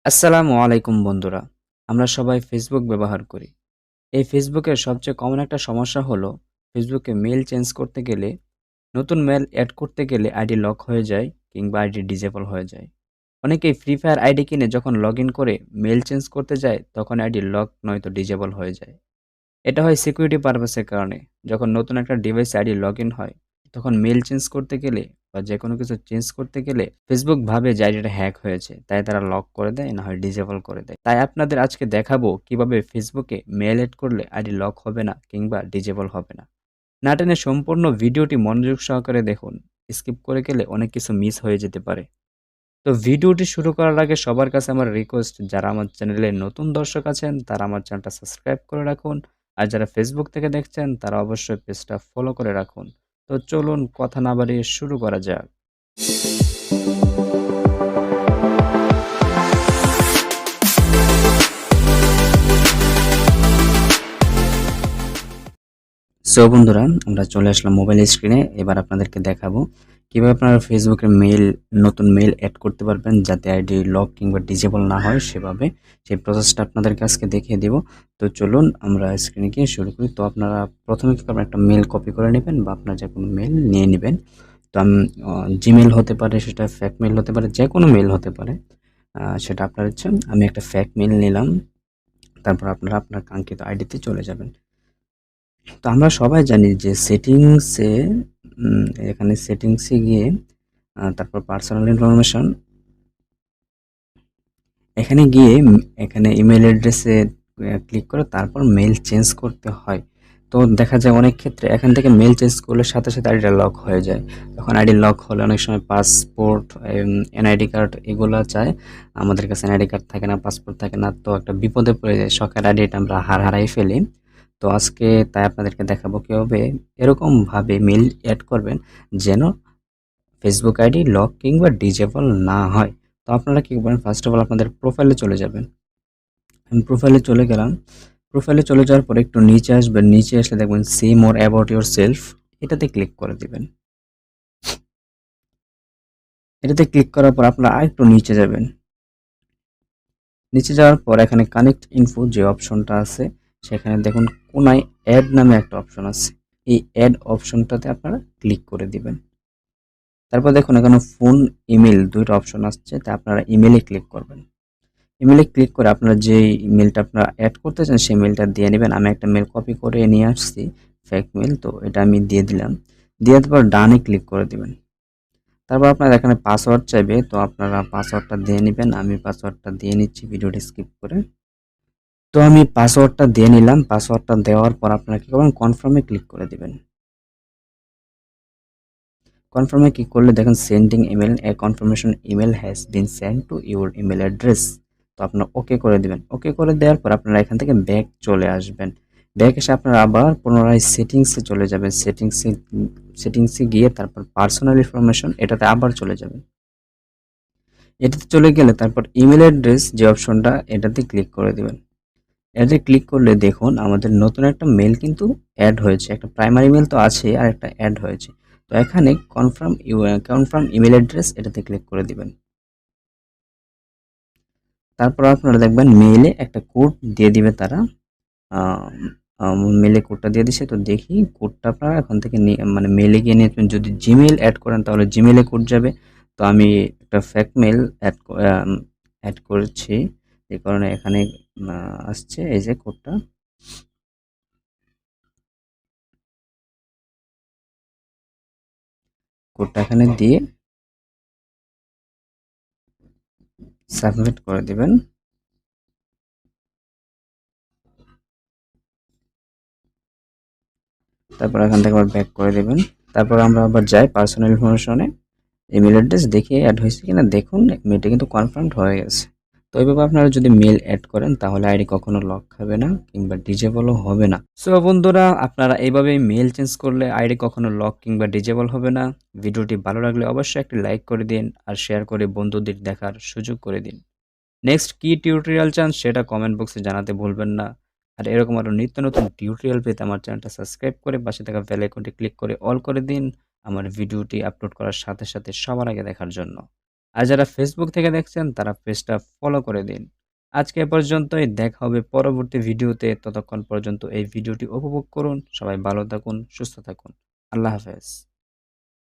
আসসালামু আলাইকুম বন্ধুরা। আমরা সবাই ফেসবুক ব্যবহার করি। এই ফেসবুকের সবচেয়ে কমন একটা সমস্যা হলো ফেসবুকে মেইল চেঞ্জ করতে গেলে, নতুন মেইল এড করতে গেলে আইডি লক হয়ে যায় কিংবা আইডি ডিসেবল হয়ে যায়। অনেকেই ফ্রি ফায়ার আইডি কিনে যখন লগইন করে মেইল চেঞ্জ করতে যায় তখন আইডি লক নয়তো ডিসেবল হয়ে যায়। এটা হয় সিকিউরিটি পারপাসের কারণে। যখন নতুন একটা ডিভাইসে আইডি লগইন হয়, তখন মেইল চেঞ্জ করতে গেলে বা যেকোনো কিছু চেঞ্জ করতে গেলে ফেসবুক ভাবে যে আইডিটা হ্যাক হয়েছে, তাই তারা লক করে দেয় না হয় ডিসেবল করে দেয়। তাই আপনাদের আজকে দেখাবো কিভাবে ফেসবুকে মেইল এড করলে আইডি লক হবে না কিংবা ডিসেবল হবে না। না টেনে সম্পূর্ণ ভিডিওটি মনোযোগ সহকারে দেখুন। স্কিপ করে গেলে অনেক কিছু মিস হয়ে যেতে পারে। তো ভিডিওটি শুরু করার আগে সবার কাছে আমার রিকোয়েস্ট, যারা আমার চ্যানেলে নতুন দর্শক আছেন তারা আমার চ্যানেলটা সাবস্ক্রাইব করে রাখুন। আর যারা ফেসবুক থেকে দেখছেন তারা অবশ্যই পেজটা ফলো করে রাখুন। তো চলুন কথা না বাড়িয়ে শুরু করা যাক। সো বন্ধুরা, আমরা চলে আসলাম মোবাইল স্ক্রিনে। এবার আপনাদেরকে দেখাবো কিভাবে আপনারা ফেসবুকের নতুন মেইল অ্যাড করতে পারবেন যাতে আইডি লক কিংবা ডিসেবল না হয় সেভাবে। সেই প্রসেসটা আপনাদেরকে আজকে দেখিয়ে দিব। তো চলুন আমরা স্ক্রিনে গিয়ে শুরু করি। তো আপনারা প্রথমে কি করবেন, একটা মেইল কপি করে নেবেন বা আপনার যে কোনো মেইল নিয়ে নেবেন। তো আমি জিমেইল হতে পারে, সেটা ফেক মেইল হতে পারে, যে কোনো মেইল হতে পারে, সেটা আপনার ইচ্ছা। আমি একটা ফেক মেইল নিলাম। তারপর আপনারা আপনার কাঙ্ক্ষিত আইডিতে চলে যাবেন। তো আমরা সবাই জানি যে সেটিংসে, এখানে সেটিংসে গিয়ে তারপর পার্সোনাল ইনফরমেশন, এখানে গিয়ে এখানে ইমেল অ্যাড্রেসে ক্লিক করে তারপর মেইল চেঞ্জ করতে হয়। তো দেখা যায় অনেক ক্ষেত্রে এখান থেকে মেইল চেঞ্জ করলে সাথে সাথে আইডিটা লক হয়ে যায়। তখন আইডি লক হলে অনেক সময় পাসপোর্ট, এনআইডি কার্ড এগুলো চায়। আমাদের কাছে এনআইডি কার্ড থাকে না, পাসপোর্ট থাকে না, তো একটা বিপদে পড়ে যায়, শখের আইডিটা আমরা হারাই ফেলি। তো আজকে তাই আপনাদেরকে দেখাবো কীভাবে এরকমভাবে মেইল অ্যাড করবেন যেন ফেসবুক আইডি লক কিংবা ডিসেবল না হয়। তো আপনারা কী করবেন, ফার্স্ট অফ অল আপনাদের প্রোফাইলে চলে যাবেন। আমি প্রোফাইলে চলে গেলাম। প্রোফাইলে চলে যাওয়ার পরে একটু নিচে আসবেন। নিচে আসলে দেখবেন see more about your self, এটাতে ক্লিক করে দিবেন। এটাতে ক্লিক করার পর আপনারা আরেকটু নিচে যাবেন। নিচে যাওয়ার পর এখানে কানেক্ট ইনফো যে অপশনটা আছে, সেখানে দেখুন কোনায় অ্যাড নামে একটা অপশন আছে। এই অ্যাড অপশনটাতে আপনারা ক্লিক করে দিবেন। তারপর দেখুন এখানে ফোন, ইমেল দুইটা অপশন আসছে, তা আপনারা ইমেলে ক্লিক করবেন। ইমেলে ক্লিক করে আপনারা যে ইমেলটা আপনারা অ্যাড করতে চান সেই মেলটা দিয়ে নেবেন। আমি একটা মেল কপি করে নিয়ে আসছি, ফেক মেল, তো এটা আমি দিয়ে দিলাম। দেওয়ার পর ডানে ক্লিক করে দিবেন। তারপর আপনারা এখানে পাসওয়ার্ড চাইবে, তো আপনারা পাসওয়ার্ডটা দিয়ে নেবেন। আমি পাসওয়ার্ডটা দিয়ে নিচ্ছি ভিডিওটি স্কিপ করে। তো আমি পাসওয়ার্ডটা দিয়ে নিলাম। পাসওয়ার্ডটা দেওয়ার পর আপনারা কি করবেন, কনফার্মে ক্লিক করে দিবেন। কনফার্মে ক্লিক করলে দেখেন sending email, A confirmation email has been send to your email address. তো আপনারা ওকে করে দিবেন। ওকে করে দেওয়ার পর আপনারা এখান থেকে ব্যাক চলে আসবেন। ব্যাক এসে আপনারা আবার পুনরায় সেটিংসে চলে যাবেন। সেটিংসে গিয়ে তারপর পার্সোনাল ইনফরমেশন, এটাতে আবার চলে যাবেন। এটাতে চলে গেলে তারপর ইমেল অ্যাড্রেস যে অপশনটা, এটাতে ক্লিক করে দিবেন। এটাতে ক্লিক করলে দেখুন আমাদের নতুন একটা মেল কিন্তু অ্যাড হয়েছে। একটা প্রাইমারি মেল তো আছে আর একটা অ্যাড হয়েছে। তো এখানে কনফার্ম ইমেল অ্যাড্রেস, এটাতে ক্লিক করে দিবেন। তারপর আপনারা দেখবেন মেইলে একটা কোড দিয়ে দিবে তারা। মেলে কোডটা দিয়ে দিছে, তো দেখি কোডটা আপনারা এখন থেকে মানে মেলে গিয়ে নিয়ে আসবেন। যদি জিমেইল অ্যাড করেন তাহলে জিমেইলে কোড যাবে। তো আমি একটা ফেক মেল অ্যাড করেছি, এই কারণে এখানে আসছে এই যে কোডটা। কোডটা এখানে দিয়ে সাবমিট করে দিবেন। তারপর এখান থেকে আবার ব্যাক করে দিবেন। তারপর আমরা আবার যাই পার্সোনাল ইনফরমেশনে, ইমেল অ্যাড্রেস দেখে অ্যাড হয়েছে কিনা দেখুন, মেলটা কিন্তু কনফার্মড হয়ে গেছে। তো এইভাবে আপনারা যদি মেল অ্যাড করেন তাহলে আইডি কখনো লক খাবে না কিংবা ডিজেবলও হবে না। সো বন্ধুরা, আপনারা এইভাবে মেল চেঞ্জ করলে আইডি কখনো লক কিংবা ডিজেবল হবে না। ভিডিওটি ভালো লাগলে অবশ্যই একটি লাইক করে দিন আর শেয়ার করে বন্ধুদের দেখার সুযোগ করে দিন। নেক্সট কি টিউটোরিয়াল চান সেটা কমেন্ট বক্সে জানাতে ভুলবেন না। আর এরকম আরও নিত্য নতুন টিউটোরিয়াল পেতে আমার চ্যানেলটা সাবস্ক্রাইব করে পাশে থাকা বেল আইকনটি ক্লিক করে অল করে দিন, আমার ভিডিওটি আপলোড করার সাথে সাথে সবার আগে দেখার জন্য। আর যারা ফেসবুক থেকে দেখছেন তারা পেজটা ফলো করে দিন। আজকে এ পর্যন্তই, দেখা হবে পরবর্তী ভিডিওতে। ততক্ষণ পর্যন্ত এই ভিডিওটি উপভোগ করুন। সবাই ভালো থাকুন, সুস্থ থাকুন। আল্লাহ হাফেজ।